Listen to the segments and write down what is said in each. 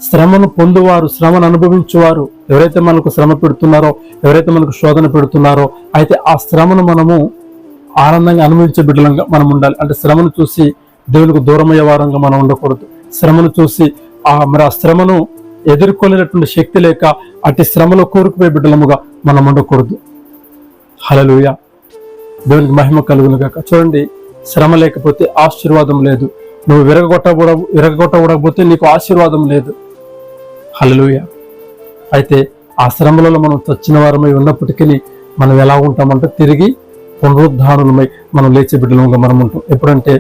శ్రమను పొందువారు, శ్రమను అనుభవించేవారు ఎవరైతే మనకు శ్రమ పెడుతున్నారో, ఎవరైతే మనకు శోధన పెడుతున్నారో, అయితే ఆ శ్రమను మనము ఆనందంగా అనుభవించే బిడ్డలంగా మనం ఉండాలి. అంటే శ్రమను చూసి దేవునికి దూరమయ్యే వారంగా మనం ఉండకూడదు. శ్రమను చూసి మరి ఆ శ్రమను ఎదుర్కొనేటటువంటి శక్తి లేక అట్టి శ్రమలో కూరుకుపోయే బిడ్డలముగా మనం ఉండకూడదు. హల్లెలూయా, దేవునికి మహిమ కలుగును గాక. చూడండి, శ్రమ లేకపోతే ఆశీర్వాదం లేదు. నువ్వు విరగొట్టబడకపోతే నీకు ఆశీర్వాదం లేదు. హల్లెలూయా. అయితే ఆ శ్రమలలో మనం చచ్చిన వారమై ఉన్నప్పటికీ మనం ఎలా ఉంటామంటే తిరిగి పునరుద్ధానులమై మనం లేచే బిడ్డలుగా మనం ఉంటాం. ఎప్పుడంటే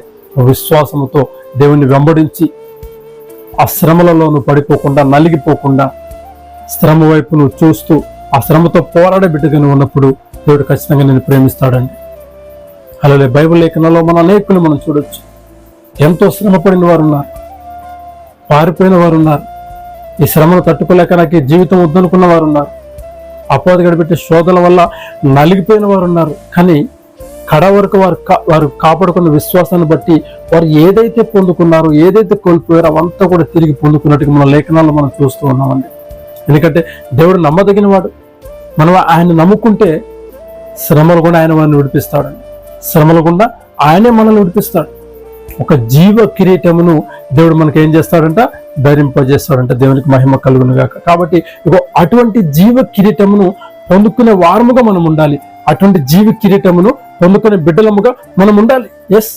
విశ్వాసముతో దేవుణ్ణి వెంబడించి ఆ శ్రమలలో నువ్వు పడిపోకుండా, నలిగిపోకుండా శ్రమ వైపు నువ్వు చూస్తూ ఆ శ్రమతో పోరాడే బిడ్డగా నువ్వు ఉన్నప్పుడు దేవుడు ఖచ్చితంగా నేను ప్రేమిస్తాడండి. అలాగే బైబిల్ లేఖనాల్లో మన అనేకులు మనం చూడొచ్చు. ఎంతో శ్రమ పడిన వారు ఉన్నారు, పారిపోయిన వారు ఉన్నారు, ఈ శ్రమను తట్టుకోలేక నాకు జీవితం వద్దనుకున్న వారు ఉన్నారు, అపవాది గడిపెట్టే శోధన వల్ల నలిగిపోయిన వారు ఉన్నారు. కానీ కడ వరకు వారు కాపాడుకున్న విశ్వాసాన్ని బట్టి వారు ఏదైతే పొందుకున్నారో, ఏదైతే కోల్పోయారో అవంతా కూడా తిరిగి పొందుకున్నట్టుగా మన లేఖనాల్లో మనం చూస్తూ ఉన్నామండి. ఎందుకంటే దేవుడు నమ్మదగిన వాడు. మనం ఆయన నమ్ముకుంటే శ్రమలు కూడా ఆయన మనల్ని విడిపిస్తాడండి. శ్రమలు గుండా ఆయనే మనల్ని విడిపిస్తాడు. ఒక జీవ కిరీటమును దేవుడు మనకి ఏం చేస్తాడంట, ధరింపజేస్తాడంట. దేవునికి మహిమ కలుగును గాక. కాబట్టి ఇగో అటువంటి జీవ కిరీటమును పొందుకునే వారముగా మనం ఉండాలి. అటువంటి జీవ కిరీటమును పొందుకునే బిడ్డలముగా మనం ఉండాలి. ఎస్,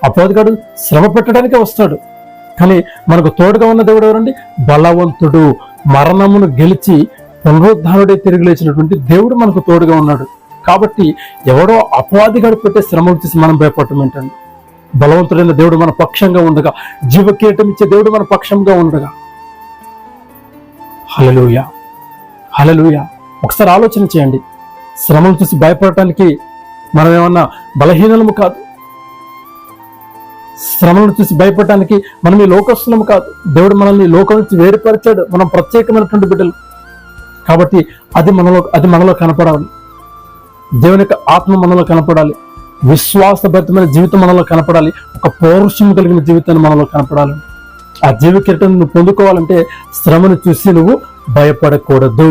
అపవాదిగాడు శ్రమ పెట్టడానికే వస్తాడు, కానీ మనకు తోడుగా ఉన్న దేవుడు ఎవరండి? బలవంతుడు, మరణమును గెలిచి పునరుద్ధానుడే తిరిగి లేచినటువంటి దేవుడు మనకు తోడుగా ఉన్నాడు. కాబట్టి ఎవడో అపవాదిగాడు పెట్టే శ్రమ వచ్చేసి మనం భయపడటం ఏంటండి? బలవంతుడైన దేవుడు మన పక్షంగా ఉండగా, జీవ కిరీటం ఇచ్చే దేవుడు మన పక్షంగా ఉండగా. హల్లెలూయా, హల్లెలూయా. ఒకసారి ఆలోచన చేయండి. శ్రమను చూసి భయపడటానికి మనం ఏమన్నా బలహీనము కాదు. శ్రమలను చూసి భయపడటానికి మనం ఈ లోకస్తులము కాదు. దేవుడు మనల్ని లోకం నుంచి వేరుపరిచాడు. మనం ప్రత్యేకమైనటువంటి బిడ్డలు కాబట్టి అది మనలో కనపడాలి. దేవుని యొక్క ఆత్మ మనలో కనపడాలి. విశ్వాసభరితమైన జీవితం మనలో కనపడాలి. ఒక పౌరుషం కలిగిన జీవితాన్ని మనలో కనపడాలి. ఆ జీవ కిరీటం నువ్వు పొందుకోవాలంటే శ్రమను చూసి నువ్వు భయపడకూడదు.